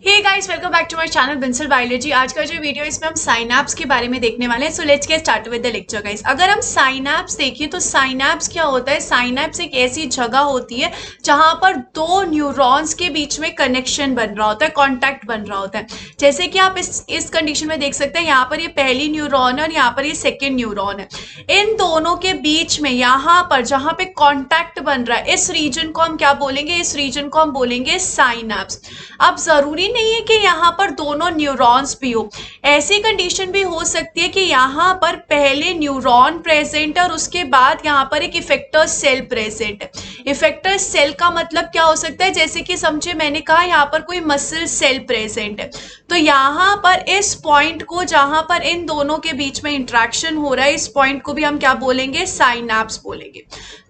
Hey guys, welcome back to my channel Binsal biology. आज का जो वीडियो इसमें हम साइनैप्स के बारे में देखने वाले हैं। So let's get start with the lecture guys. अगर हम साइनैप्स देखें तो साइनैप्स क्या होता है? साइनैप्स एक ऐसी जगह होती है जहां पर दो न्यूरॉन्स के बीच में कनेक्शन बन रहा होता है, कॉन्टैक्ट बन रहा होता है। जैसे कि आप इस कंडीशन में देख सकते हैं, यहाँ पर ये पहली न्यूरॉन है और यहाँ पर ये सेकेंड न्यूरॉन है। इन दोनों के बीच में यहाँ पर जहां पे कॉन्टैक्ट बन रहा है, इस रीजन को हम क्या बोलेंगे? इस रीजन को हम बोलेंगे साइनैप्स। अब जरूरी नहीं है कि यहाँ पर दोनों न्यूरॉन्स भी हो, ऐसी कंडीशन भी हो सकती है कि यहाँ पर पहले न्यूरॉन प्रेजेंट है और उसके बाद यहाँ पर एक इफेक्टर सेल प्रेजेंट है। इफेक्टर सेल का मतलब क्या हो सकता है? जैसे कि समझे, मैंने कहा यहाँ पर कोई मसल सेल प्रेजेंट है, तो यहाँ पर इस पॉइंट को जहां पर इन दोनों के बीच में इंट्रैक्शन हो रहा है, इस पॉइंट को भी हम क्या बोलेंगे? साइनैप्स बोलेंगे।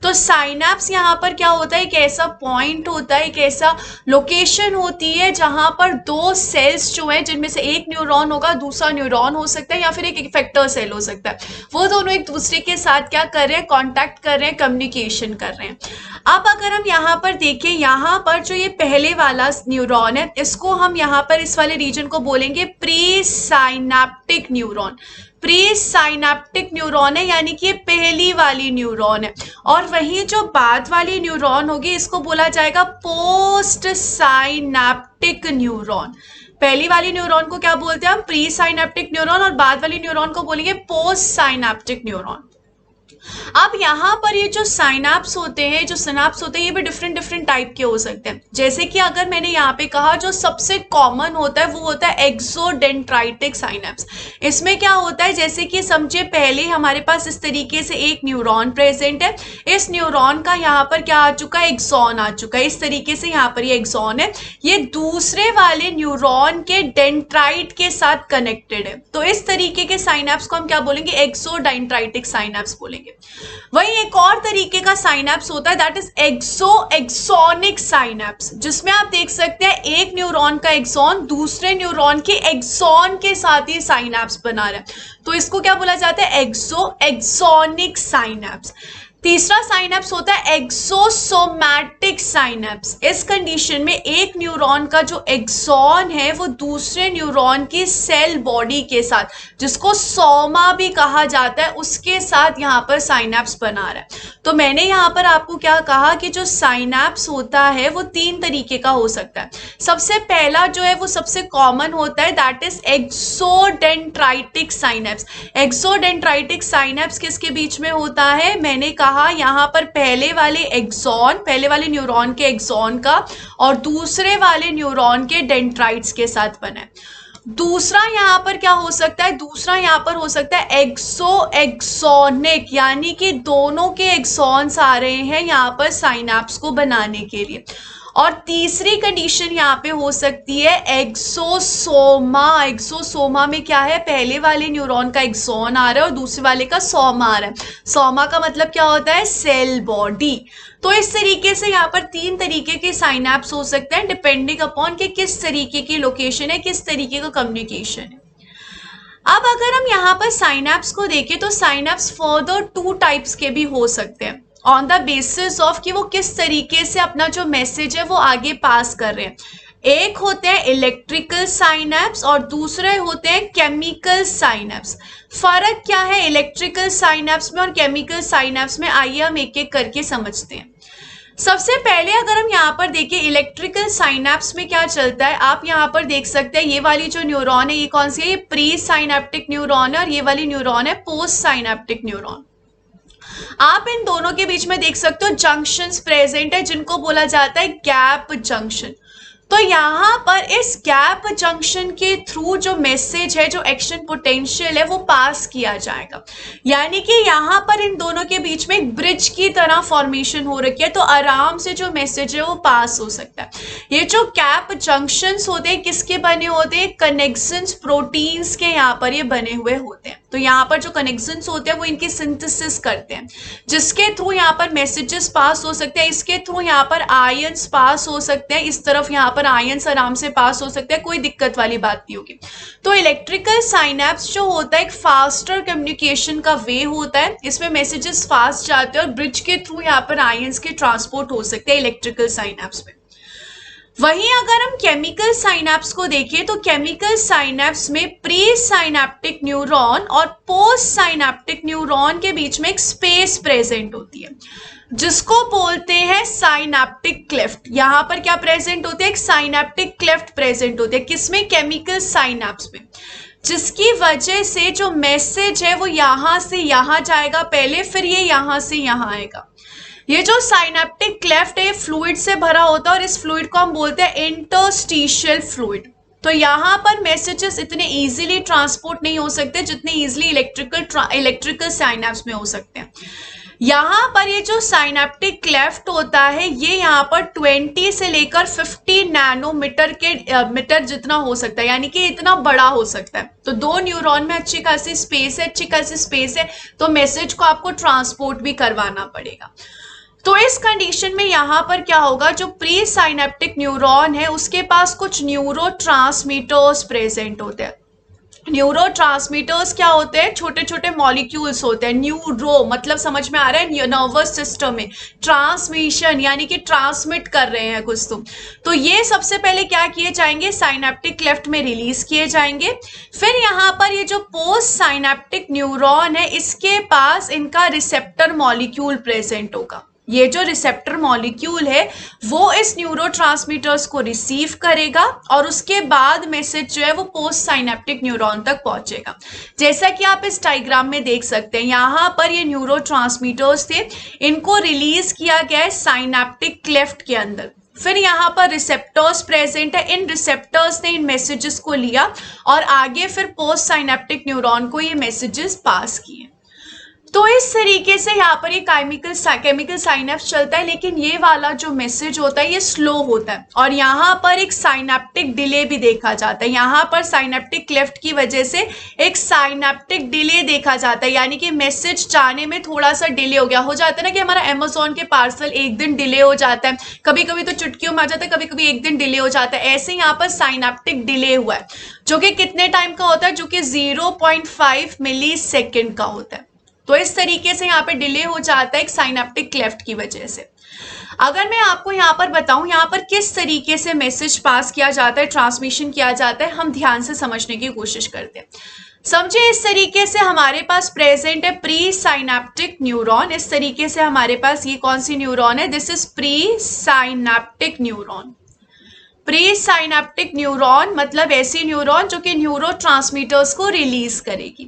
तो साइनैप्स यहाँ पर क्या होता है? एक ऐसा पॉइंट होता है, एक ऐसा लोकेशन होती है जहां पर दो सेल्स जो है, जिनमें से एक न्यूरॉन होगा, दूसरा न्यूरॉन हो सकता है या फिर एक इफेक्टर सेल हो सकता है, वो दोनों एक दूसरे के साथ क्या कर रहे हैं? कॉन्टैक्ट कर रहे हैं, कम्युनिकेशन कर रहे हैं। अब अगर हम यहाँ पर देखें, यहाँ पर जो ये पहले वाला न्यूरॉन है, इसको हम यहाँ पर इस वाले रीजन को बोलेंगे pre synaptic neuron. Pre synaptic neuron है, यानी कि ये पहली वाली न्यूरॉन है। और वहीं जो बाद वाली न्यूरॉन होगी, इसको बोला जाएगा पोस्ट साइनैप्टिक न्यूरॉन। पहली वाली न्यूरॉन को क्या बोलते हैं हम? प्री साइनैप्टिक न्यूरॉन, और बाद वाली न्यूरॉन को बोलेंगे पोस्ट साइनैप्टिक न्यूरॉन। अब यहाँ पर ये जो साइनैप्स होते हैं, जो सिनैप्स होते हैं, ये भी डिफरेंट डिफरेंट टाइप के हो सकते हैं। जैसे कि अगर मैंने यहाँ पे कहा, जो सबसे कॉमन होता है वो होता है एक्सोडेंड्राइटिक साइनैप्स। इसमें क्या होता है? जैसे कि समझे, पहले हमारे पास इस तरीके से एक न्यूरॉन प्रेजेंट है, इस न्यूरॉन का यहाँ पर क्या आ चुका है? एक्सॉन आ चुका है। इस तरीके से यहाँ पर ये एक्सॉन है, ये दूसरे वाले न्यूरॉन के डेंड्राइट के साथ कनेक्टेड है। तो इस तरीके के साइनैप्स को हम क्या बोलेंगे? एक्सोडेंड्राइटिक साइनैप्स बोलेंगे। वही एक और तरीके का साइनैप्स होता है, दैट इज एक्सोनिक साइनैप्स, जिसमें आप देख सकते हैं एक न्यूरॉन का एक्सॉन दूसरे न्यूरॉन के एक्सॉन के साथ ही साइनैप्स बना रहा है, तो इसको क्या बोला जाता है? Axonic synapse. तीसरा साइनैप्स होता है एक्सोसोमैटिक साइनैप्स। इस कंडीशन में एक न्यूरॉन का जो एक्सॉन है वो दूसरे न्यूरॉन की सेल बॉडी के साथ, जिसको सोमा भी कहा जाता है, उसके साथ यहाँ पर साइनैप्स बना रहा है। तो मैंने यहाँ पर आपको क्या कहा कि जो साइनैप्स होता है वो तीन तरीके का हो सकता है। सबसे पहला जो है वो सबसे कॉमन होता है, दैट इज एक्सोडेंड्राइटिक साइनैप्स। एक्सोडेंड्राइटिक साइनैप्स किसके बीच में होता है? मैंने कहा यहाँ पर पहले वाले एक्सॉन, पहले वाले न्यूरॉन के एक्सॉन का और दूसरे वाले न्यूरॉन के डेंड्राइट्स के साथ बना है। दूसरा यहाँ पर क्या हो सकता है? दूसरा यहाँ पर हो सकता है एक्सोनिक, यानी कि दोनों के एक्सॉन्स आ रहे हैं यहाँ पर साइनैप्स को बनाने के लिए। और तीसरी कंडीशन यहाँ पे हो सकती है एक्सोसोमा। एक्सोसोमा में क्या है? पहले वाले न्यूरॉन का एक्सॉन आ रहा है और दूसरे वाले का सोमा आ रहा है। सोमा का मतलब क्या होता है? Cell body. तो इस तरीके से यहाँ पर तीन तरीके के साइनैप्स हो सकते हैं, डिपेंडिंग अपॉन कि किस तरीके की लोकेशन है, किस तरीके का कम्युनिकेशन है। अब अगर हम यहाँ पर साइनैप्स को देखें तो साइनैप्स फर्दर टू टाइप्स के भी हो सकते हैं, ऑन द बेसिस ऑफ कि वो किस तरीके से अपना जो मैसेज है वो आगे पास कर रहे हैं। एक होते हैं इलेक्ट्रिकल साइनैप्स और दूसरे होते हैं केमिकल साइनैप्स। फर्क क्या है इलेक्ट्रिकल साइनैप्स में और केमिकल साइनैप्स में? आइए हम एक एक करके समझते हैं। सबसे पहले अगर हम यहाँ पर देखें, इलेक्ट्रिकल साइनैप्स में क्या चलता है, आप यहाँ पर देख सकते हैं ये वाली जो न्यूरॉन है, ये कौन सी है? ये प्री साइनैप्टिक न्यूरॉन है और ये वाली न्यूरॉन है पोस्ट साइनैप्टिक न्यूरॉन। आप इन दोनों के बीच में देख सकते हो जंक्शंस प्रेजेंट है, जिनको बोला जाता है गैप जंक्शन। तो यहाँ पर इस गैप जंक्शन के थ्रू जो मैसेज है, जो एक्शन पोटेंशियल है, वो पास किया जाएगा। यानी कि यहाँ पर इन दोनों के बीच में एक ब्रिज की तरह फॉर्मेशन हो रखी है, तो आराम से जो मैसेज है वो पास हो सकता है। ये जो गैप जंक्शंस होते हैं किसके बने होते हैं? कनेक्शंस प्रोटीन्स के यहाँ पर ये बने हुए होते हैं। तो यहाँ पर जो कनेक्शंस होते हैं वो इनकी सिंथेसिस करते हैं, जिसके थ्रू यहाँ पर मैसेजेस पास हो सकते हैं। इसके थ्रू यहाँ पर आयंस पास हो सकते हैं, इस तरफ यहाँ पर आयंस आराम से पास हो सकते हैं, कोई दिक्कत वाली बात नहीं होगी। तो इलेक्ट्रिकल साइनैप्स जो होता है एक फास्टर कम्युनिकेशन का वे होता है, इसमें मैसेजेस फास्ट जाते हैं और ब्रिज के थ्रू यहाँ पर आयंस के ट्रांसपोर्ट हो सकते हैं इलेक्ट्रिकल साइनैप्स में। वहीं अगर हम केमिकल साइनैप्स को देखें तो केमिकल साइनैप्स में प्री साइनैप्टिक न्यूरॉन और पोस्ट साइनैप्टिक न्यूरॉन के बीच में एक स्पेस प्रेजेंट होती है जिसको बोलते हैं साइनैप्टिक क्लेफ्ट। यहां पर क्या प्रेजेंट होती है, एक साइनैप्टिक क्लेफ्ट प्रेजेंट होती है, किसमें, केमिकल साइनैप्स में, जिसकी वजह से जो मैसेज है वो यहां से यहां जाएगा पहले, फिर ये यहां से यहां आएगा। ये जो साइनैप्टिक क्लेफ्ट है फ्लूइड से भरा होता है और इस फ्लूइड को हम बोलते हैं इंटरस्टिशियल फ्लूइड। तो यहाँ पर मैसेजेस इतने इजीली ट्रांसपोर्ट नहीं हो सकते जितने इजीली इलेक्ट्रिकल साइनैप्स में हो सकते हैं। यहाँ पर ये जो साइनैप्टिक क्लेफ्ट होता है ये यहाँ पर 20 से लेकर 50 नैनोमीटर के मीटर जितना हो सकता है, यानी कि इतना बड़ा हो सकता है। तो दो न्यूरॉन में अच्छी खासी स्पेस है तो मैसेज को आपको ट्रांसपोर्ट भी करवाना पड़ेगा। तो इस कंडीशन में यहाँ पर क्या होगा, जो प्री साइनैप्टिक न्यूरॉन है उसके पास कुछ न्यूरोट्रांसमीटर्स प्रेजेंट होते हैं। न्यूरोट्रांसमीटर्स क्या होते हैं, छोटे छोटे मॉलिक्यूल्स होते हैं। न्यूरो मतलब समझ में आ रहा है, नर्वस सिस्टम में ट्रांसमिशन यानी कि ट्रांसमिट कर रहे हैं कुछ। तो ये सबसे पहले क्या किए जाएंगे, साइनैप्टिक क्लेफ्ट में रिलीज किए जाएंगे। फिर यहाँ पर ये जो पोस्ट साइनैप्टिक न्यूरॉन है इसके पास इनका रिसेप्टर मॉलिक्यूल प्रेजेंट होगा। ये जो रिसेप्टर मॉलिक्यूल है वो इस न्यूरोट्रांसमीटर्स को रिसीव करेगा और उसके बाद मैसेज जो है वो पोस्ट साइनैप्टिक न्यूरॉन तक पहुंचेगा। जैसा कि आप इस डायग्राम में देख सकते हैं, यहाँ पर ये न्यूरोट्रांसमीटर्स थे, इनको रिलीज किया गया है साइनैप्टिक क्लेफ्ट के अंदर। फिर यहाँ पर रिसेप्टर्स प्रेजेंट है, इन रिसेप्टर्स ने इन मैसेजेस को लिया और आगे फिर पोस्ट साइनैप्टिक न्यूरॉन को ये मैसेजेस पास किए। तो इस तरीके से यहाँ पर ये केमिकल साइनैप्स चलता है, लेकिन ये वाला जो मैसेज होता है ये स्लो होता है और यहाँ पर एक साइनैप्टिक डिले भी देखा जाता है। यहाँ पर साइनैप्टिक क्लेफ्ट की वजह से एक साइनैप्टिक डिले देखा जाता है, यानी कि मैसेज जाने में थोड़ा सा डिले हो गया। हो जाता है ना कि हमारा अमेजोन के पार्सल एक दिन डिले हो जाता है, कभी कभी तो चुटकियों में आ जाता है, कभी कभी एक दिन डिले हो जाता है। ऐसे यहाँ पर साइनैप्टिक डिले हुआ है जो कि कितने टाइम का होता है, जो कि 0.5 मिली सेकेंड का होता है। तो इस तरीके से यहाँ पे डिले हो जाता है एक साइनैप्टिक क्लेफ्ट की वजह से। अगर मैं आपको यहाँ पर बताऊं यहाँ पर किस तरीके से मैसेज पास किया जाता है, ट्रांसमिशन किया जाता है, हम ध्यान से समझने की कोशिश करते हैं। समझे, इस तरीके से हमारे पास प्रेजेंट है प्री साइनैप्टिक न्यूरॉन। इस तरीके से हमारे पास ये कौन सी न्यूरॉन है, this is pre synaptic neuron. Pre synaptic neuron मतलब ऐसी न्यूरॉन जो कि न्यूरोट्रांसमीटर्स को रिलीज करेगी।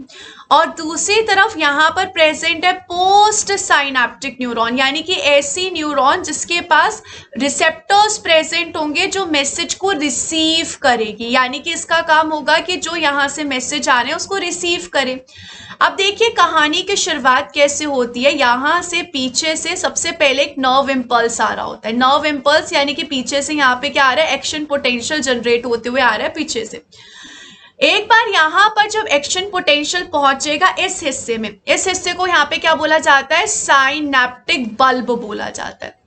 और दूसरी तरफ यहाँ पर प्रेजेंट है पोस्ट साइनैप्टिक न्यूरॉन, यानी कि ऐसी न्यूरॉन जिसके पास रिसेप्टर्स प्रेजेंट होंगे जो मैसेज को रिसीव करेगी, यानी कि इसका काम होगा कि जो यहाँ से मैसेज आ रहे हैं उसको रिसीव करे। अब देखिए कहानी की शुरुआत कैसे होती है। यहाँ से पीछे से सबसे पहले एक नर्व इम्पल्स आ रहा होता है। नर्व इम्पल्स यानी कि पीछे से यहाँ पे क्या आ रहा है, एक्शन पोटेंशियल जनरेट होते हुए आ रहा है पीछे से। एक बार यहाँ पर जब एक्शन पोटेंशियल पहुंचेगा इस हिस्से में, इस हिस्से को यहाँ पे क्या बोला जाता है, साइनैप्टिक बल्ब बोला जाता है।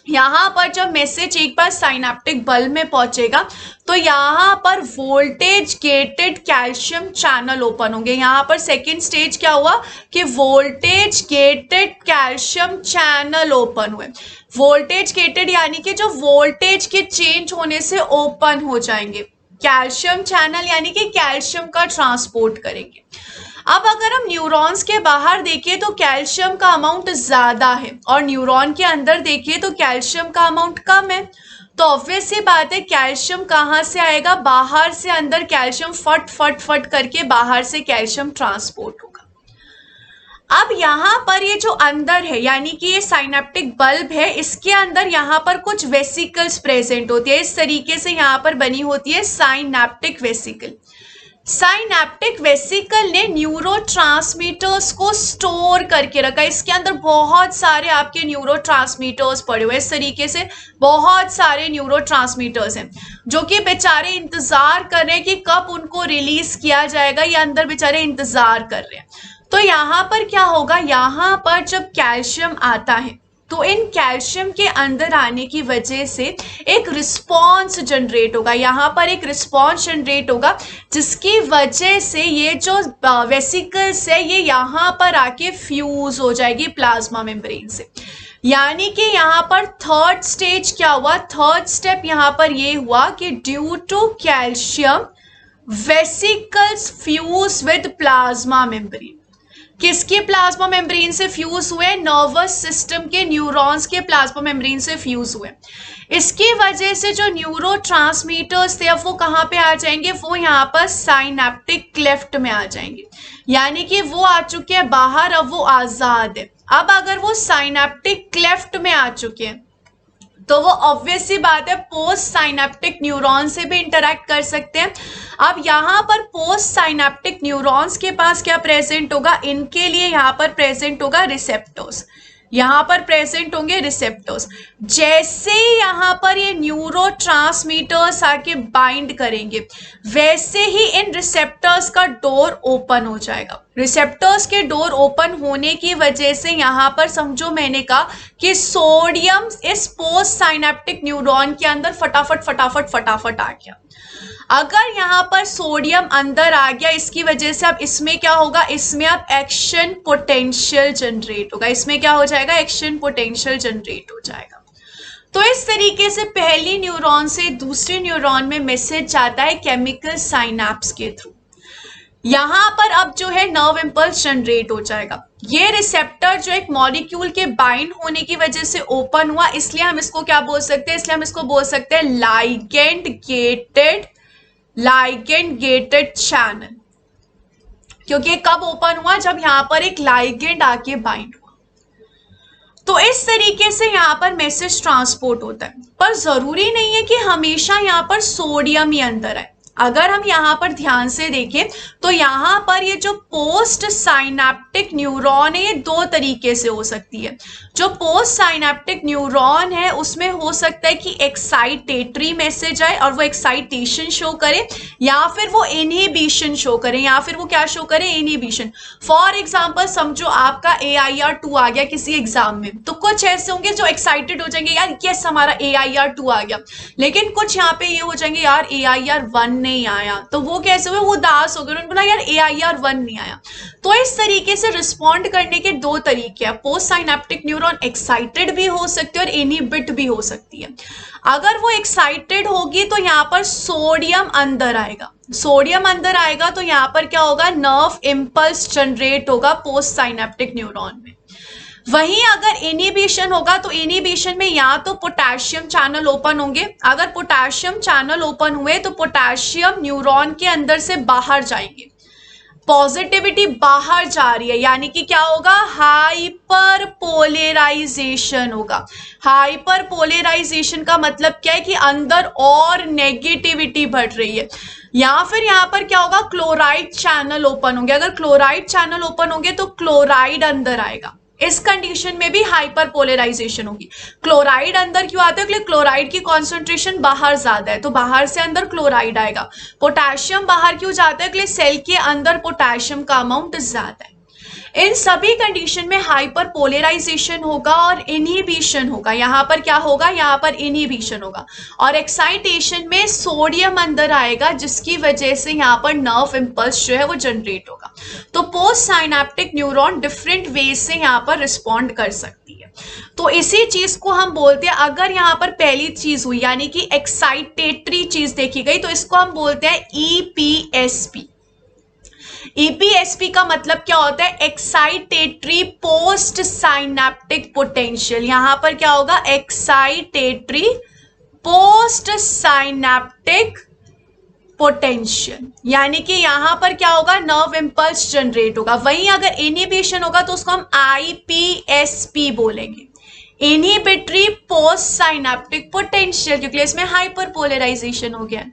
यहाँ पर जब मैसेज एक बार साइनैप्टिक बल्ब में पहुंचेगा तो यहाँ पर voltage gated calcium channel open होंगे। यहाँ पर सेकेंड स्टेज क्या हुआ कि voltage gated calcium channel open हुए। वोल्टेज गेटेड यानी कि जो वोल्टेज के चेंज होने से ओपन हो जाएंगे, कैल्शियम चैनल यानी कि कैल्शियम का ट्रांसपोर्ट करेंगे। अब अगर हम न्यूरॉन्स के बाहर देखें तो कैल्शियम का अमाउंट ज्यादा है और न्यूरॉन के अंदर देखिए तो कैल्शियम का अमाउंट कम है। तो ऑब्वियस सी बात है कैल्शियम कहाँ से आएगा, बाहर से अंदर कैल्शियम फट फट फट करके बाहर से कैल्शियम ट्रांसपोर्ट होगा। अब यहाँ पर ये जो अंदर है यानी कि ये साइनैप्टिक बल्ब है, इसके अंदर यहाँ पर कुछ वेसिकल्स प्रेजेंट होती है। इस तरीके से यहाँ पर बनी होती है साइनैप्टिक वेसिकल। साइनैप्टिक वेसिकल ने न्यूरोट्रांसमीटर्स को स्टोर करके रखा। इसके अंदर बहुत सारे आपके न्यूरोट्रांसमीटर्स पड़े हुए। इस तरीके से बहुत सारे न्यूरोट्रांसमीटर्स हैं जो कि बेचारे इंतजार कर रहे हैं कि कब उनको रिलीज किया जाएगा। ये अंदर बेचारे इंतजार कर रहे हैं। तो यहाँ पर क्या होगा, यहाँ पर जब कैल्शियम आता है तो इन कैल्शियम के अंदर आने की वजह से एक रिस्पॉन्स जनरेट होगा। यहाँ पर एक रिस्पॉन्स जनरेट होगा जिसकी वजह से ये जो वेसिकल्स है ये यहाँ पर आके फ्यूज हो जाएगी प्लाज्मा मेम्ब्रेन से। यानी कि यहाँ पर थर्ड स्टेज क्या हुआ, थर्ड स्टेप यहाँ पर ये हुआ कि due to calcium vesicles fuse with plasma membrane. किसके प्लाज्मा मेम्ब्रेन से फ्यूज हुए, नर्वस सिस्टम के न्यूरॉन्स के प्लाज्मा मेम्ब्रेन से फ्यूज हुए। इसकी वजह से जो न्यूरोट्रांसमीटर्स थे अब वो कहाँ पे आ जाएंगे, वो यहाँ पर साइनेप्टिक क्लेफ्ट में आ जाएंगे, यानी कि वो आ चुके हैं बाहर, अब वो आजाद है। अब अगर वो साइनेप्टिक क्लेफ्ट में आ चुके हैं तो वो ऑब्वियस सी बात है पोस्ट साइनेप्टिक न्यूरॉन से भी इंटरेक्ट कर सकते हैं। अब यहाँ पर पोस्ट साइनेप्टिक न्यूरॉन्स के पास क्या प्रेजेंट होगा, इनके लिए यहाँ पर प्रेजेंट होगा रिसेप्टर्स, यहाँ पर प्रेजेंट होंगे रिसेप्टर्स। जैसे ही यहाँ पर ये न्यूरोट्रांसमीटर्स आके बाइंड करेंगे वैसे ही इन रिसेप्टर्स का डोर ओपन हो जाएगा। रिसेप्टर्स के डोर ओपन होने की वजह से यहाँ पर समझो मैंने कहा कि सोडियम इस पोस्ट साइनेप्टिक न्यूरॉन के अंदर फटाफट फटाफट फटाफट आ गया। अगर यहाँ पर सोडियम अंदर आ गया इसकी वजह से अब इसमें क्या होगा, इसमें अब एक्शन पोटेंशियल जनरेट होगा। इसमें क्या हो जाएगा, एक्शन पोटेंशियल जनरेट हो जाएगा। तो इस तरीके से पहली न्यूरॉन से दूसरे न्यूरॉन में मैसेज जाता है केमिकल साइनेप्स के थ्रू। यहाँ पर अब जो है नर्व इम्पल्स जनरेट हो जाएगा। ये रिसेप्टर जो एक मॉलिक्यूल के बाइंड होने की वजह से ओपन हुआ, इसलिए हम इसको क्या बोल सकते हैं, इसलिए हम इसको बोल सकते हैं लाइगेंड गेटेड चैनल। क्योंकि कब ओपन हुआ, जब यहाँ पर एक लाइगेंड आके बाइंड हुआ। तो इस तरीके से यहाँ पर मैसेज ट्रांसपोर्ट होता है, पर जरूरी नहीं है कि हमेशा यहाँ पर सोडियम ही अंदर है। अगर हम यहाँ पर ध्यान से देखें तो यहाँ पर ये जो पोस्ट साइनेप्टिक न्यूरॉन है ये दो तरीके से हो सकती है। जो पोस्ट साइनेप्टिक न्यूरॉन है उसमें हो सकता है कि एक्साइटेटरी मैसेज आए और वो एक्साइटेशन शो करे, या फिर वो इनहिबिशन शो करे, या फिर वो क्या शो करे, इनहिबिशन। फॉर एग्जाम्पल समझो आपका AIR2 आ गया किसी एग्जाम में, तो कुछ ऐसे होंगे जो एक्साइटेड हो जाएंगे, यार यस हमारा AIR2 आ गया, लेकिन कुछ यहाँ पे ये हो जाएंगे यार AIR1 नहीं आया, तो वो कैसे हुए, वो उदास हो गए, उन्होंने बोला यार AIR1 नहीं आया। तो इस तरीके से रिस्पॉन्ड करने के दो तरीके हैं। पोस्ट साइनेप्टिक न्यूरॉन एक्साइटेड भी हो सकती है और इनहिबिट भी हो सकती है। अगर वो एक्साइटेड होगी तो यहाँ पर सोडियम अंदर आएगा, सोडियम अंदर आएगा तो यहाँ पर क्या होगा, नर्व इम्पल्स जनरेट होगा पोस्ट साइनेप्टिक न्यूरॉन में। वहीं अगर इनहिबिशन होगा तो इनहिबिशन में या तो पोटेशियम चैनल ओपन होंगे, अगर पोटेशियम चैनल ओपन हुए तो पोटेशियम न्यूरॉन के अंदर से बाहर जाएंगे, पॉजिटिविटी बाहर जा रही है, यानी कि क्या होगा, हाइपर पोलराइजेशन होगा। हाइपर पोलराइजेशन का मतलब क्या है कि अंदर और नेगेटिविटी बढ़ रही है। या फिर यहाँ पर क्या होगा, क्लोराइड चैनल ओपन होंगे। अगर क्लोराइड चैनल ओपन होंगे तो क्लोराइड अंदर आएगा, इस कंडीशन में भी हाइपर पोलराइजेशन होगी। क्लोराइड अंदर क्यों आता है, क्योंकि क्लोराइड की कॉन्सेंट्रेशन बाहर ज्यादा है, तो बाहर से अंदर क्लोराइड आएगा। पोटेशियम बाहर क्यों जाता है, क्योंकि सेल के अंदर पोटेशियम का अमाउंट ज्यादा है। इन सभी कंडीशन में हाइपर पोलराइजेशन होगा और इनहिबिशन होगा। यहाँ पर क्या होगा, यहाँ पर इनहिबिशन होगा, और एक्साइटेशन में सोडियम अंदर आएगा, जिसकी वजह से यहाँ पर नर्व इम्पल्स जो है वो जनरेट होगा। तो post synaptic neuron different ways से यहाँ पर रिस्पॉन्ड कर सकती है। तो इसी चीज को हम बोलते हैं, अगर यहाँ पर पहली चीज हुई यानी कि एक्साइटेटरी चीज देखी गई तो इसको हम बोलते हैं EPSP। EPSP का मतलब क्या होता है, एक्साइटेटरी पोस्ट साइनेप्टिक पोटेंशियल। यहां पर क्या होगा, एक्साइटेटरी पोस्ट साइनेप्टिक पोटेंशियल, यानी कि यहां पर क्या होगा, नर्व इम्पल्स जनरेट होगा। वहीं अगर इनहिबिशन होगा तो उसको हम IPSP बोलेंगे, इनहिबिटरी पोस्ट साइनेप्टिक पोटेंशियल, क्योंकि इसमें हाइपर पोलराइजेशन हो गया।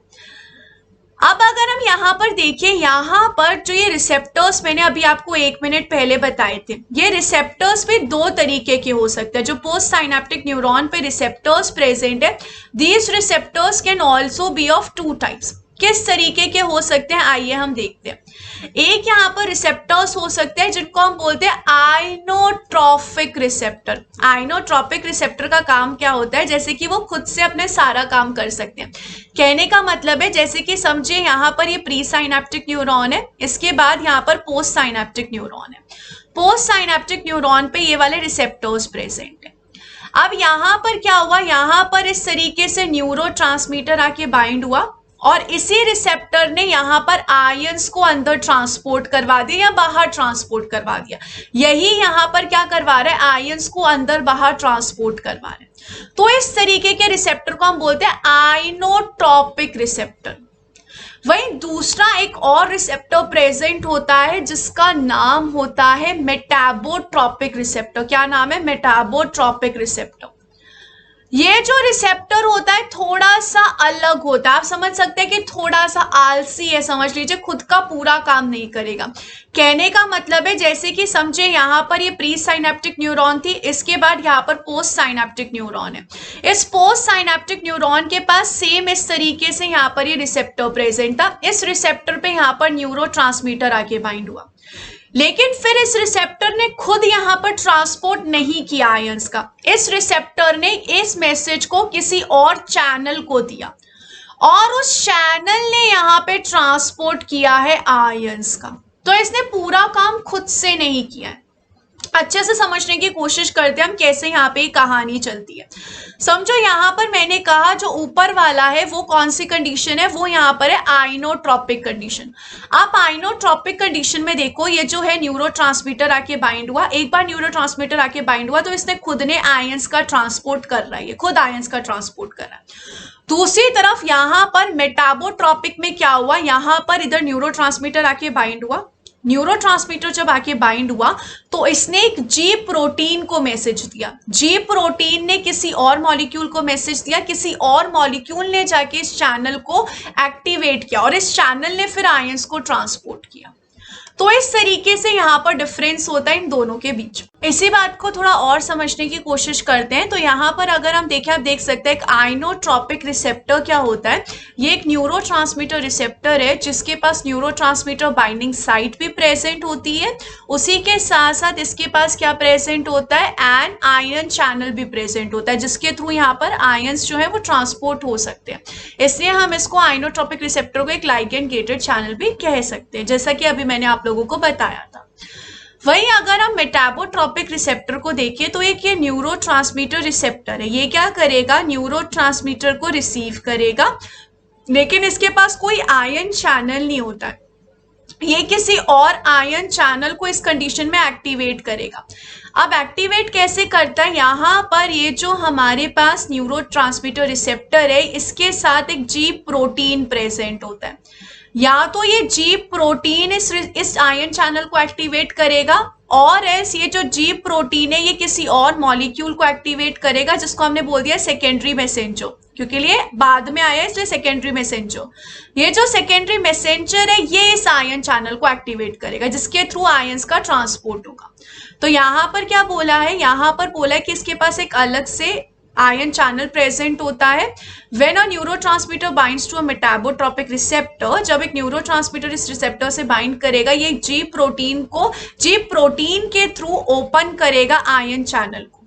अब अगर हम यहाँ पर देखें, यहाँ पर जो ये रिसेप्टर्स मैंने अभी आपको 1 मिनट पहले बताए थे, ये रिसेप्टर्स भी दो तरीके के हो सकते हैं। जो पोस्ट साइनेप्टिक न्यूरॉन पे रिसेप्टर्स प्रेजेंट है, these receptors can also be of 2 types. किस तरीके के हो सकते हैं, आइए हम देखते हैं। एक यहाँ पर रिसेप्टर्स हो सकते हैं जिनको हम बोलते हैं आइनोट्रॉपिक रिसेप्टर। आइनोट्रॉपिक रिसेप्टर का काम क्या होता है, जैसे कि वो खुद से अपने सारा काम कर सकते हैं। कहने का मतलब है, जैसे कि समझिए यहाँ पर ये प्री साइनेप्टिक न्यूरॉन है, इसके बाद यहाँ पर पोस्ट साइनेप्टिक न्यूरॉन है। पोस्ट साइनेप्टिक न्यूरॉन पे ये वाले रिसेप्टर्स प्रेजेंट है। अब यहाँ पर क्या हुआ, यहाँ पर इस तरीके से न्यूरोट्रांसमीटर आके बाइंड हुआ और इसी रिसेप्टर ने यहाँ पर आयंस को अंदर ट्रांसपोर्ट करवा दिया या बाहर ट्रांसपोर्ट करवा दिया। यही यहाँ पर क्या करवा रहा है, आयंस को अंदर बाहर ट्रांसपोर्ट करवा रहे हैं। तो इस तरीके के रिसेप्टर को हम बोलते हैं आइनोट्रॉपिक रिसेप्टर। वहीं दूसरा एक और रिसेप्टर प्रेजेंट होता है जिसका नाम होता है मेटाबोट्रॉपिक रिसेप्टर। क्या नाम है, मेटाबोट्रॉपिक रिसेप्टर। ये जो रिसेप्टर होता है थोड़ा सा अलग होता है, आप समझ सकते हैं कि थोड़ा सा आलसी है, समझ लीजिए, खुद का पूरा काम नहीं करेगा। कहने का मतलब है जैसे कि समझे यहाँ पर ये प्री साइनेप्टिक न्यूरॉन थी, इसके बाद यहाँ पर पोस्ट साइनेप्टिक न्यूरॉन है। इस पोस्ट साइनेप्टिक न्यूरॉन के पास सेम इस तरीके से यहाँ पर ये रिसेप्टर प्रेजेंट था। इस रिसेप्टर पे यहाँ पर न्यूरोट्रांसमीटर आके बाइंड हुआ, लेकिन फिर इस रिसेप्टर ने खुद यहाँ पर ट्रांसपोर्ट नहीं किया आयंस का। इस रिसेप्टर ने इस मैसेज को किसी और चैनल को दिया और उस चैनल ने यहाँ पे ट्रांसपोर्ट किया है आयंस का। तो इसने पूरा काम खुद से नहीं किया है। अच्छे से समझने की कोशिश करते हैं हम कैसे यहाँ पे कहानी चलती है। समझो यहाँ पर मैंने कहा जो ऊपर वाला है वो कौन सी कंडीशन है, वो यहाँ पर है आइनोट्रॉपिक कंडीशन। आप आइनोट्रॉपिक कंडीशन में देखो, ये जो है न्यूरोट्रांसमीटर आके बाइंड हुआ। एक बार न्यूरोट्रांसमीटर आके बाइंड हुआ तो इसने खुद ने आयंस का ट्रांसपोर्ट कर रहा है, खुद आयंस का ट्रांसपोर्ट कर रहा है। दूसरी तरफ यहाँ पर मेटाबोट्रॉपिक में क्या हुआ, यहाँ पर इधर न्यूरोट्रांसमीटर आके बाइंड हुआ। न्यूरोट्रांसमीटर जब आके बाइंड हुआ तो इसने एक जी प्रोटीन को मैसेज दिया। जी प्रोटीन ने किसी और मॉलिक्यूल को मैसेज दिया, किसी और मॉलिक्यूल ने जाके इस चैनल को एक्टिवेट किया और इस चैनल ने फिर आयंस को ट्रांसपोर्ट किया। तो इस तरीके से यहाँ पर डिफरेंस होता है इन दोनों के बीच। इसी बात को थोड़ा और समझने की कोशिश करते हैं। तो यहाँ पर अगर हम देखें, आप देख सकते हैं एक आइनोट्रॉपिक रिसेप्टर क्या होता है। ये एक न्यूरोट्रांसमीटर रिसेप्टर है जिसके पास न्यूरोट्रांसमीटर बाइंडिंग साइट भी प्रेजेंट होती है। उसी के साथ साथ इसके पास क्या प्रेजेंट होता है, एन आयन चैनल भी प्रेजेंट होता है जिसके थ्रू यहाँ पर आयंस जो है वो ट्रांसपोर्ट हो सकते हैं। इसलिए हम इसको आइनोट्रॉपिक रिसेप्टर को एक लाइगेंड गेटेड चैनल भी कह सकते हैं, जैसा कि अभी मैंने आप लोगों को बताया था। वहीं अगर हम मेटाबोट्रॉपिक रिसेप्टर को देखें तो एक ये न्यूरोट्रांसमीटर रिसेप्टर है। ये क्या करेगा, न्यूरोट्रांसमीटर को रिसीव करेगा, लेकिन इसके पास कोई आयन चैनल नहीं होता है। ये किसी और आयन चैनल को इस कंडीशन में एक्टिवेट करेगा। अब एक्टिवेट कैसे करता है, यहाँ पर ये जो हमारे पास न्यूरोट्रांसमीटर रिसेप्टर है इसके साथ एक जी प्रोटीन प्रेजेंट होता है। या तो ये जी प्रोटीन इस आयन चैनल को एक्टिवेट करेगा और एल्स ये जो जी प्रोटीन है ये किसी और मॉलिक्यूल को एक्टिवेट करेगा जिसको हमने बोल दिया सेकेंडरी मैसेंजर, क्योंकि ये बाद में आया इसलिए सेकेंडरी मैसेंजर। ये जो सेकेंडरी मैसेंजर है ये इस आयन चैनल को एक्टिवेट करेगा जिसके थ्रू आयंस का ट्रांसपोर्ट होगा। तो यहाँ पर क्या बोला है, यहाँ पर बोला है कि इसके पास एक अलग से आयन चैनल प्रेजेंट होता है। When a neurotransmitter binds to a metabotropic receptor, जब एक न्यूरोट्रांसमीटर इस रिसेप्टर से बाइंड करेगा ये जी प्रोटीन के थ्रू ओपन करेगा आयन चैनल को,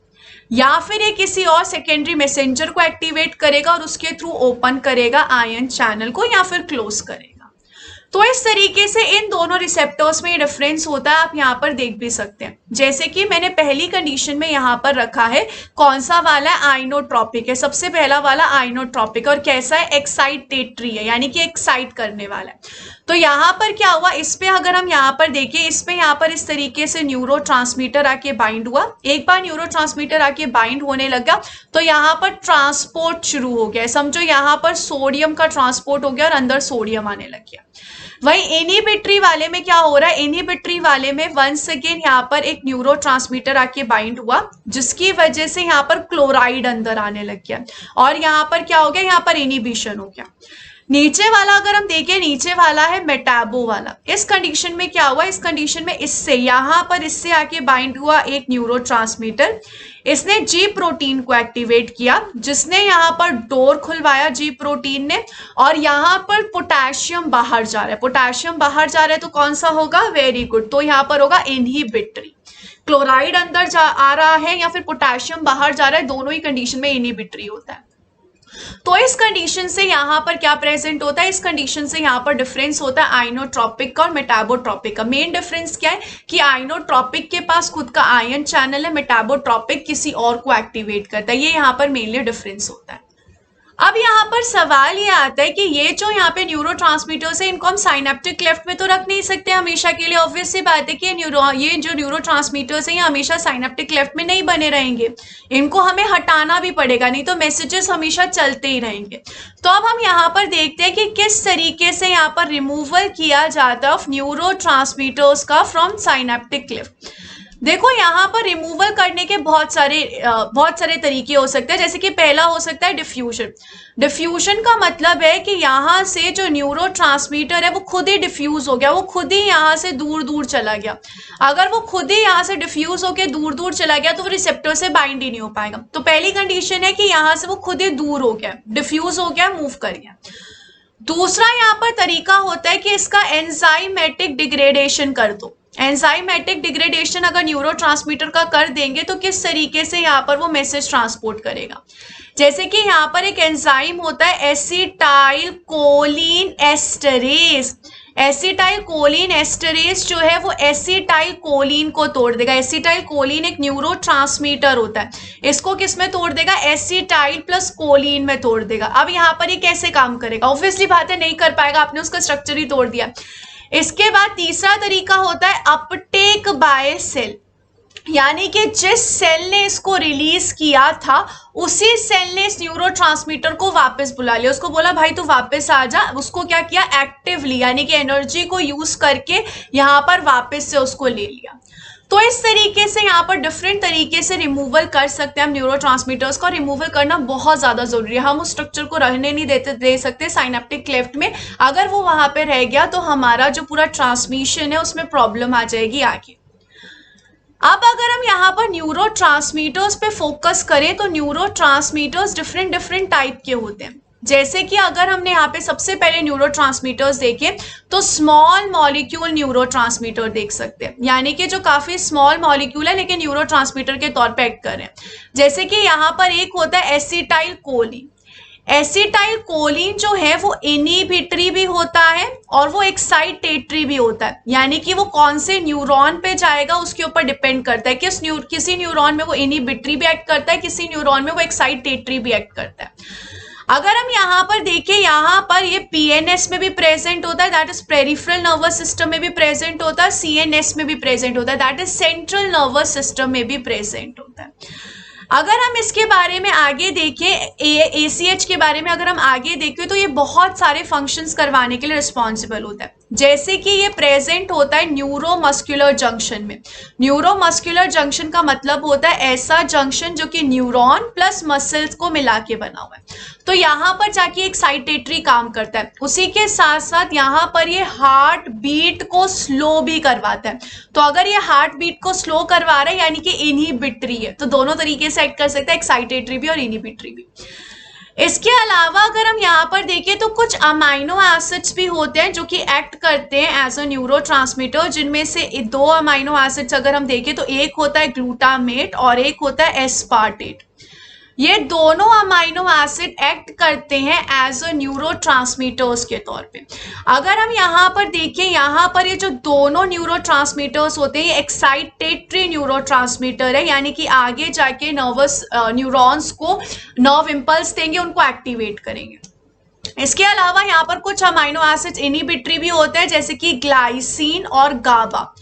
या फिर ये किसी और सेकेंडरी मैसेंजर को एक्टिवेट करेगा और उसके थ्रू ओपन करेगा आयन चैनल को या फिर क्लोज करेगा। तो इस तरीके से इन दोनों रिसेप्टर्स में डिफरेंस होता है, आप यहाँ पर देख भी सकते हैं। जैसे कि मैंने पहली कंडीशन में यहाँ पर रखा है कौन सा वाला है, आइनोट्रॉपिक है, सबसे पहला वाला आइनोट्रॉपिक, और कैसा है, एक्साइटेटरी है, यानी कि एक्साइट करने वाला है। तो यहाँ पर क्या हुआ, इस पे अगर हम यहाँ पर देखें, इस पे यहाँ पर इस तरीके से न्यूरोट्रांसमीटर आके बाइंड हुआ। एक बार न्यूरोट्रांसमीटर आके बाइंड होने लगा तो यहाँ पर ट्रांसपोर्ट शुरू हो गया। समझो यहाँ पर सोडियम का ट्रांसपोर्ट हो गया और अंदर सोडियम आने लग गया। वहीं इनहिबिटरी वाले में क्या हो रहा है, इनहिबिटरी वाले में वंस अगेन यहाँ पर एक न्यूरोट्रांसमीटर आके बाइंड हुआ जिसकी वजह से यहाँ पर क्लोराइड अंदर आने लग गया और यहाँ पर क्या हो गया, यहाँ पर इनहिबिशन हो गया। नीचे वाला अगर हम देखें, नीचे वाला है मेटाबो वाला। इस कंडीशन में क्या हुआ, इस कंडीशन में इससे यहाँ पर इससे आके बाइंड हुआ एक न्यूरोट्रांसमीटर, इसने जी प्रोटीन को एक्टिवेट किया जिसने यहाँ पर डोर खुलवाया जी प्रोटीन ने, और यहाँ पर पोटेशियम बाहर जा रहा है। पोटेशियम बाहर जा रहा है तो कौन सा होगा, वेरी गुड, तो यहाँ पर होगा इनहिबिटरी। क्लोराइड अंदर आ रहा है या फिर पोटेशियम बाहर जा रहा है, दोनों ही कंडीशन में इनहिबिटरी होता है। तो इस कंडीशन से यहाँ पर क्या प्रेजेंट होता है, इस कंडीशन से यहाँ पर डिफरेंस होता है आइनोट्रोपिक का और मेटाबोट्रोपिक का। मेन डिफरेंस क्या है कि आइनोट्रोपिक के पास खुद का आयन चैनल है, मेटाबोट्रोपिक किसी और को एक्टिवेट करता है। ये यहाँ पर मेनली डिफरेंस होता है। अब यहाँ पर सवाल ये आता है कि ये जो यहाँ पे न्यूरोट्रांसमीटर्स है इनको हम साइनेप्टिक क्लेफ्ट में तो रख नहीं सकते हमेशा के लिए। ऑब्वियस सी बात है कि ये जो न्यूरोट्रांसमीटर्स है ये हमेशा साइनेप्टिक क्लेफ्ट में नहीं बने रहेंगे, इनको हमें हटाना भी पड़ेगा, नहीं तो मैसेजेस हमेशा चलते ही रहेंगे। तो अब हम यहाँ पर देखते हैं कि किस तरीके से यहाँ पर रिमूवल किया जाता है ऑफ न्यूरोट्रांसमीटर्स का फ्रॉम साइनेप्टिक क्लेफ्ट। देखो यहाँ पर रिमूवल करने के बहुत सारे तरीके हो सकते हैं। जैसे कि पहला हो सकता है डिफ्यूजन। डिफ्यूजन का मतलब है कि यहाँ से जो न्यूरोट्रांसमीटर है वो खुद ही डिफ्यूज हो गया, वो खुद ही यहाँ से दूर दूर चला गया। अगर वो खुद ही यहाँ से डिफ्यूज होकर दूर दूर चला गया तो वो रिसेप्टर से बाइंड ही नहीं हो पाएगा। तो पहली कंडीशन है कि यहाँ से वो खुद ही दूर हो गया, डिफ्यूज हो गया, मूव कर गया। दूसरा यहाँ पर तरीका होता है कि इसका एंजाइमेटिक डिग्रेडेशन कर दो। एंजाइमेटिक डिग्रेडेशन अगर न्यूरोट्रांसमीटर का कर देंगे तो किस तरीके से यहाँ पर वो मैसेज ट्रांसपोर्ट करेगा। जैसे कि यहाँ पर एक एंजाइम होता है acetyl choline esterase. Acetyl choline esterase जो है वो एसिटाइल कोलिन को तोड़ देगा। एसिटाइल कोलिन एक न्यूरोट्रांसमीटर होता है, इसको किस में तोड़ देगा, एसिटाइल प्लस कोलिन में तोड़ देगा। अब यहाँ पर ये कैसे काम करेगा, ऑब्वियसली बात है नहीं कर पाएगा, आपने उसका स्ट्रक्चर ही तोड़ दिया। इसके बाद तीसरा तरीका होता है अपटेक बाय सेल, यानी कि जिस सेल ने इसको रिलीज किया था उसी सेल ने इस न्यूरोट्रांसमीटर को वापस बुला लिया, उसको बोला भाई तू वापस आ जा। उसको क्या किया, एक्टिवली यानी कि एनर्जी को यूज करके यहाँ पर वापस से उसको ले लिया। तो इस तरीके से यहाँ पर डिफरेंट तरीके से रिमूवल कर सकते हैं हम न्यूरोट्रांसमीटर्स का। रिमूवल करना बहुत ज्यादा जरूरी है, हम उस स्ट्रक्चर को रहने नहीं दे सकते साइनेप्टिक क्लेफ्ट में। अगर वो वहां पे रह गया तो हमारा जो पूरा ट्रांसमिशन है उसमें प्रॉब्लम आ जाएगी आगे। अब अगर हम यहाँ पर न्यूरोट्रांसमीटर्स पे फोकस करें तो न्यूरोट्रांसमीटर्स डिफरेंट टाइप के होते हैं। जैसे कि अगर हमने यहाँ पे सबसे पहले न्यूरोट्रांसमीटर्स देखे तो स्मॉल मॉलिक्यूल न्यूरोट्रांसमीटर देख सकते हैं, यानी कि जो काफी स्मॉल मॉलिक्यूल है लेकिन न्यूरोट्रांसमीटर के तौर पे एक्ट कर रहे हैं। जैसे कि यहाँ पर एक होता है एसिटाइल कोलिन। एसिटाइल कोलिन जो है वो इनहिबिटरी भी होता है और वो एक्साइटेटरी भी होता है, यानी कि वो कौन से न्यूरॉन पे जाएगा उसके ऊपर डिपेंड करता है। किसी न्यूरॉन में वो इनहिबिटरी भी एक्ट करता है, किसी न्यूरॉन में वो एक्साइटेटरी भी एक्ट करता है। अगर हम यहाँ पर देखें, यहाँ पर ये पीएनएस में भी प्रेजेंट होता है, that is peripheral nervous system में भी प्रेजेंट होता है, सीएनएस में भी प्रेजेंट होता है, that is central nervous system में भी प्रेजेंट होता है। अगर हम इसके बारे में आगे देखें, एसीएच के बारे में अगर हम आगे देखें तो ये बहुत सारे फंक्शंस करवाने के लिए रिस्पॉन्सिबल होता है। जैसे कि ये प्रेजेंट होता है न्यूरोमस्कुलर जंक्शन में। न्यूरोमस्कुलर जंक्शन का मतलब होता है ऐसा जंक्शन जो कि न्यूरॉन प्लस मसल्स को मिला के बना हुआ है, तो यहाँ पर जाके एक्साइटेटरी काम करता है। उसी के साथ साथ यहाँ पर ये हार्ट बीट को स्लो भी करवाता है। तो अगर ये हार्ट बीट को स्लो करवा रहा है यानी कि इनहिबिटरी है, तो दोनों तरीके से एक्ट कर सकता है, एक्साइटेटरी भी और इनहिबिटरी भी। इसके अलावा अगर हम यहाँ पर देखें तो कुछ अमाइनो एसिड्स भी होते हैं जो कि एक्ट करते हैं एज अ न्यूरोट्रांसमीटर, जिनमें से दो अमाइनो एसिड्स अगर हम देखें तो एक होता है ग्लूटामेट और एक होता है एस्पार्टेट। ये दोनों अमाइनो एसिड एक्ट करते हैं एज अ न्यूरोट्रांसमीटर्स के तौर पे। अगर हम यहाँ पर देखें, यहाँ पर ये जो दोनों न्यूरोट्रांसमीटर्स होते हैं ये एक्साइटेटरी न्यूरोट्रांसमीटर है, यानी कि आगे जाके नर्वस न्यूरॉन्स को नर्व इम्पल्स देंगे, उनको एक्टिवेट करेंगे। इसके अलावा यहाँ पर कुछ अमाइनो एसिड्स इनहिबिटरी भी होते हैं, जैसे कि ग्लाइसिन और गाबा।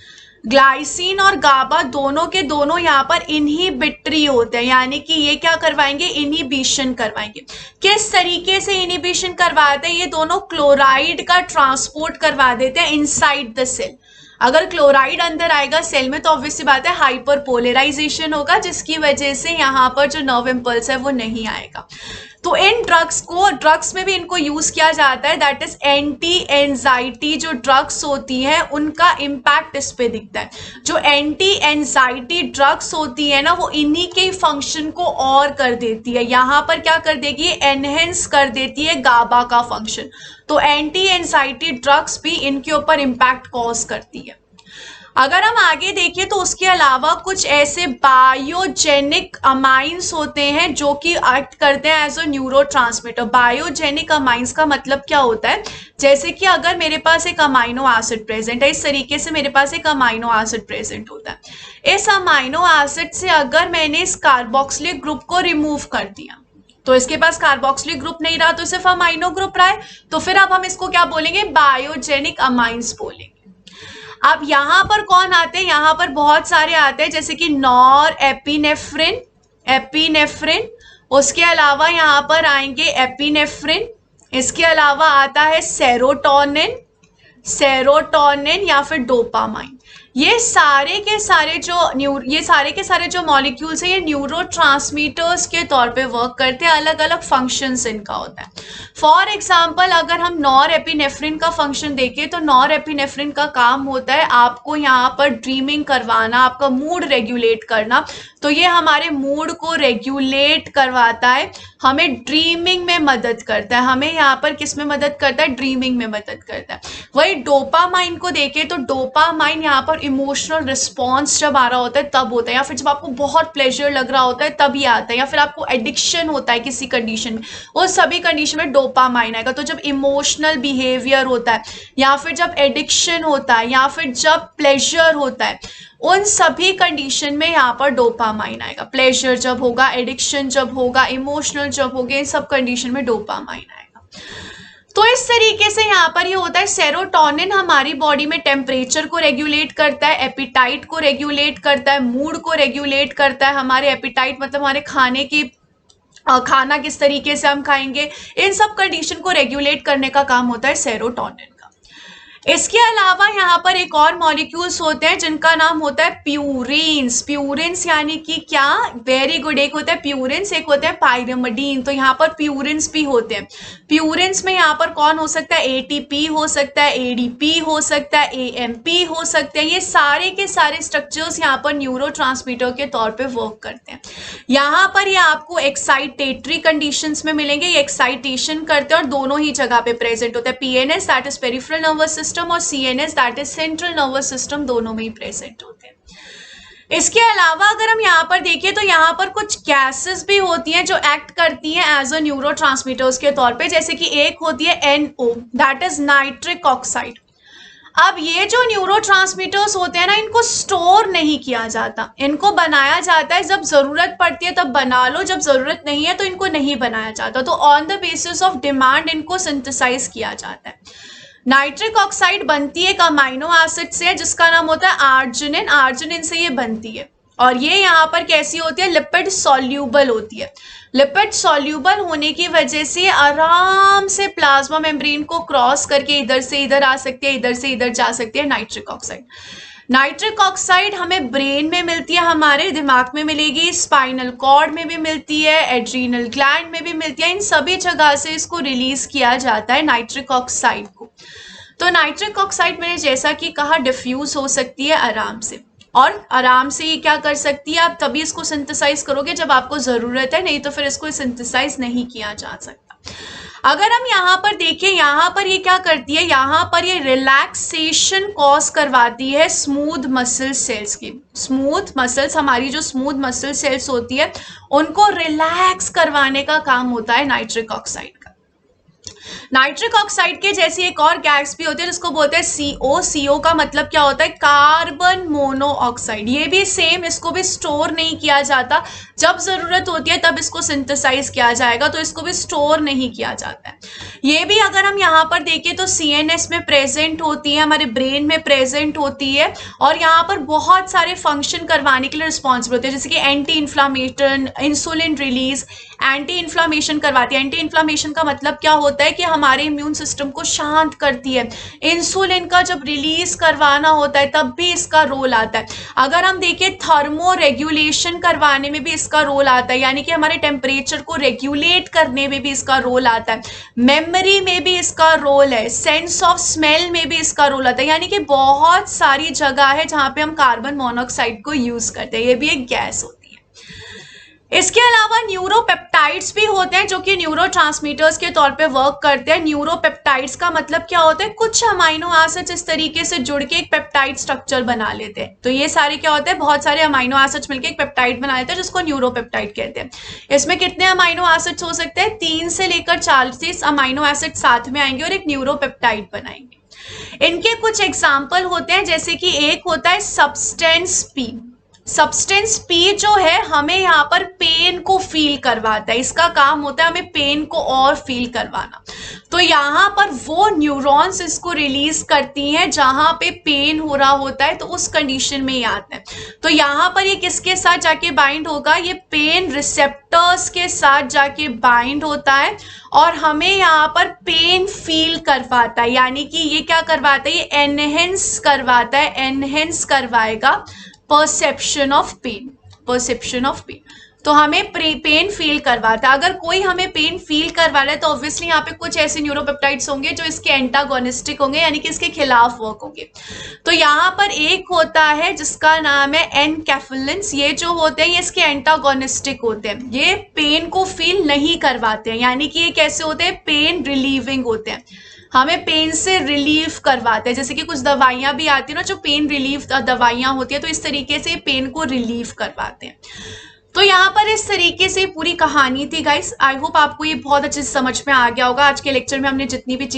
ग्लाइसिन और गाबा दोनों के दोनों यहाँ पर इनहिबिटरी होते हैं, यानी कि ये क्या करवाएंगे, इनहिबिशन करवाएंगे। किस तरीके से इनहिबिशन करवाते हैं, ये दोनों क्लोराइड का ट्रांसपोर्ट करवा देते हैं इनसाइड द सेल। अगर क्लोराइड अंदर आएगा सेल में तो ऑब्वियसली बात है हाइपर पोलराइजेशन होगा, जिसकी वजह से यहाँ पर जो नर्व इम्पल्स है वो नहीं आएगा। तो इन ड्रग्स में भी इनको यूज किया जाता है, दैट इज एंटी एंजाइटी जो ड्रग्स होती हैं उनका इम्पैक्ट इस पे दिखता है। जो एंटी एंजाइटी ड्रग्स होती है ना वो इन्हीं के फंक्शन को और कर देती है। यहाँ पर क्या कर देगी, एनहेंस कर देती है गाबा का फंक्शन। तो एंटी एंजाइटी ड्रग्स भी इनके ऊपर इम्पैक्ट कॉज करती है। अगर हम आगे देखें तो उसके अलावा कुछ ऐसे बायोजेनिक अमाइंस होते हैं जो कि एक्ट करते हैं as a neurotransmitter. Biogenic amines का मतलब क्या होता है, जैसे कि अगर मेरे पास एक अमाइनो एसिड प्रेजेंट है, इस तरीके से मेरे पास एक अमाइनो एसिड प्रेजेंट होता है। इस अमाइनो एसिड से अगर मैंने इस कार्बोक्सिलिक ग्रुप को रिमूव कर दिया तो इसके पास कार्बोक्सिलिक ग्रुप नहीं रहा, तो सिर्फ अमाइनो ग्रुप रहा है, तो फिर अब हम इसको क्या बोलेंगे, बायोजेनिक अमाइंस बोलेंगे। अब यहाँ पर कौन आते हैं, यहाँ पर बहुत सारे आते हैं, जैसे कि नॉर एपिनेफ्रिन, एपिनेफ्रिन, उसके अलावा यहाँ पर आएंगे एपिनेफ्रिन, इसके अलावा आता है सेरोटोनिन, सेरोटोनिन या फिर डोपामाइन। ये सारे के सारे जो मॉलिक्यूल्स हैं ये न्यूरोट्रांसमीटर्स के तौर पे वर्क करते हैं, अलग अलग फंक्शंस इनका होता है। फॉर एग्जांपल अगर हम नॉर एपिनेफ्रिन का फंक्शन देखें तो नॉर एपिनेफ्रिन का काम होता है आपको यहाँ पर ड्रीमिंग करवाना, आपका मूड रेगुलेट करना। तो ये हमारे मूड को रेगुलेट करवाता है, हमें ड्रीमिंग में मदद करता है, हमें यहाँ पर किस में मदद करता है, ड्रीमिंग में मदद करता है। वही डोपामाइन को देखें तो डोपामाइन यहाँ पर इमोशनल रिस्पॉन्स जब आ रहा होता है तब होता है, या फिर जब आपको बहुत प्लेजर लग रहा होता है तब ये आता है, या फिर आपको एडिक्शन होता है किसी कंडीशन में, वो सभी कंडीशन में डोपामाइन आएगा। तो जब इमोशनल बिहेवियर होता है या फिर जब एडिक्शन होता है या फिर जब प्लेजर होता है, उन सभी कंडीशन में यहाँ पर डोपामाइन आएगा। प्लेजर जब होगा, एडिक्शन जब होगा, इमोशनल जब होगा, इन सब कंडीशन में डोपामाइन आएगा। तो इस तरीके से यहाँ पर ये होता है। सेरोटोनिन हमारी बॉडी में टेम्परेचर को रेगुलेट करता है, एपिटाइट को रेगुलेट करता है, मूड को रेगुलेट करता है। हमारे एपिटाइट मतलब हमारे खाने की खाना किस तरीके से हम खाएंगे, इन सब कंडीशन को रेगुलेट करने का काम होता है सेरोटोनिन का। इसके अलावा यहाँ पर एक और मॉलिक्यूल्स होते हैं जिनका नाम होता है प्यूरिन्स। प्यूरिन्स यानी कि क्या, वेरी गुड, एक होता है प्यूरिन्स, एक होता है पाइरिमिडीन। तो यहाँ पर प्यूरिन्स भी होते हैं। प्यूरिन्स में यहाँ पर कौन हो सकता है, एटीपी हो सकता है, एडीपी हो सकता है, एएमपी हो सकते हैं। ये सारे के सारे स्ट्रक्चर्स यहाँ पर न्यूरोट्रांसमीटर के तौर पे वर्क करते हैं। यहाँ पर ये आपको एक्साइटेटरी कंडीशंस में मिलेंगे, ये एक्साइटेशन करते हैं और दोनों ही जगह पे प्रेजेंट होता है। PNS that is peripheral nervous system और CNS that is central nervous system, दोनों में ही प्रेजेंट होते हैं। इसके अलावा अगर हम यहाँ पर देखें तो यहाँ पर कुछ गैसेस भी होती हैं जो एक्ट करती हैं एज अ न्यूरोट्रांसमीटर्स के तौर पे, जैसे कि एक होती है NO that is nitric oxide. अब ये जो न्यूरोट्रांसमीटर्स होते हैं ना, इनको स्टोर नहीं किया जाता, इनको बनाया जाता है, जब जरूरत पड़ती है तब बना लो, जब जरूरत नहीं है तो इनको नहीं बनाया जाता। तो on the basis of demand इनको सिंथेसाइज किया जाता है। नाइट्रिक ऑक्साइड बनती है एक अमाइनो एसिड से जिसका नाम होता है आर्जिनिन, आर्जिनिन से ये बनती है। और ये यहाँ पर कैसी होती है, लिपिड सॉल्यूबल होती है। लिपिड सॉल्यूबल होने की वजह से आराम से प्लाज्मा मेम्ब्रेन को क्रॉस करके इधर से इधर आ सकती है, इधर से इधर जा सकती है नाइट्रिक ऑक्साइड। नाइट्रिक ऑक्साइड हमें ब्रेन में मिलती है, हमारे दिमाग में मिलेगी, स्पाइनल कॉर्ड में भी मिलती है, एड्रीनल ग्लैंड में भी मिलती है। इन सभी जगह से इसको रिलीज किया जाता है नाइट्रिक ऑक्साइड को। तो नाइट्रिक ऑक्साइड मैंने जैसा कि कहा डिफ्यूज हो सकती है आराम से, और आराम से ये क्या कर सकती है, आप तभी इसको सिंथेसाइज करोगे जब आपको जरूरत है, नहीं तो फिर इसको सिंथेसाइज नहीं किया जा सकता। अगर हम यहाँ पर देखें, यहाँ पर ये क्या करती है, यहाँ पर ये रिलैक्सेशन कॉज करवाती है स्मूथ मसल सेल्स की। स्मूथ मसल्स, हमारी जो स्मूथ मसल सेल्स होती है उनको रिलैक्स करवाने का काम होता है नाइट्रिक ऑक्साइड का। नाइट्रिक ऑक्साइड के जैसी एक और गैस भी होती है जिसको बोलते हैं CO। CO का मतलब क्या होता है, कार्बन मोनोऑक्साइड। ये भी सेम, इसको भी स्टोर नहीं किया जाता, जब जरूरत होती है तब इसको सिंथेसाइज किया जाएगा, तो इसको भी स्टोर नहीं किया जाता है। ये भी अगर हम यहाँ पर देखें तो CNS में प्रेजेंट होती है, हमारे ब्रेन में प्रेजेंट होती है, और यहाँ पर बहुत सारे फंक्शन करवाने के लिए रिस्पॉन्सिबल होते हैं, जैसे कि anti inflammation, insulin release, anti inflammation करवाती है। एंटी इन्फ्लामेशन का मतलब क्या होता है कि हमारे इम्यून सिस्टम को शांत करती है। इंसुलिन का जब रिलीज करवाना होता है तब भी इसका रोल आता है। अगर हम देखें थर्मो रेगुलेशन करवाने में भी इसका रोल आता है, यानी कि हमारे टेम्परेचर को रेगुलेट करने में भी इसका रोल आता है। मेमोरी में भी इसका रोल है, सेंस ऑफ स्मेल में भी इसका रोल आता है, यानी कि बहुत सारी जगह है जहां पे हम कार्बन मोनोऑक्साइड को यूज करते हैं। ये भी एक गैस होती है। इसके अलावा न्यूरोपेप्टाइड्स भी होते हैं जो कि न्यूरोट्रांसमीटर्स के तौर पे वर्क करते हैं। न्यूरोपेप्टाइड्स का मतलब क्या होता है, कुछ अमाइनो एसिड्स इस तरीके से जुड़ के एक पेप्टाइड स्ट्रक्चर बना लेते हैं। तो ये सारे क्या होते हैं, बहुत सारे अमाइनो एसिड्स मिलकर एक पेप्टाइड बना लेते हैं जिसको न्यूरोपेप्टाइड कहते हैं। इसमें कितने अमाइनो एसिड्स हो सकते हैं, 3 से लेकर 40 अमाइनो एसिड साथ में आएंगे और एक न्यूरोपेप्टाइड बनाएंगे। इनके कुछ एग्जाम्पल होते हैं, जैसे कि एक होता है सब्सटेंस पी। सब्सटेंस पी जो है हमें यहाँ पर पेन को फील करवाता है, इसका काम होता है हमें पेन को और फील करवाना। तो यहाँ पर वो न्यूरॉन्स इसको रिलीज करती हैं जहां पे पेन हो रहा होता है, तो उस कंडीशन में ये आता है। तो यहाँ पर ये किसके साथ जाके बाइंड होगा, ये पेन रिसेप्टर्स के साथ जाके बाइंड होता है और हमें यहाँ पर पेन फील करवाता है। यानी कि ये क्या करवाता है, ये एनहेंस करवाता है, एनहेंस करवाएगा perception of pain, perception of pain. तो हमें पेन फील करवाता है। अगर कोई हमें पेन फील करवा रहा है तो ऑब्वियसली यहाँ पे कुछ ऐसे न्यूरोपेप्टाइड्स होंगे जो इसके एंटागोनिस्टिक होंगे, यानी कि इसके खिलाफ वर्क होंगे। तो यहाँ पर एक होता है जिसका नाम है एनकैफेलिन्स। ये जो होते हैं ये इसके एंटागोनिस्टिक होते हैं, ये पेन को फील नहीं करवाते हैं, यानी कि ये कैसे होते हैं, पेन रिलीविंग होते हैं, हमें पेन से रिलीफ करवाते हैं। जैसे कि कुछ दवाइयां भी आती है ना जो पेन रिलीफ दवाइयां होती है, तो इस तरीके से पेन को रिलीफ करवाते हैं। तो यहाँ पर इस तरीके से पूरी कहानी थी गाइस। आई होप आपको ये बहुत अच्छे से समझ में आ गया होगा। आज के लेक्चर में हमने जितनी भी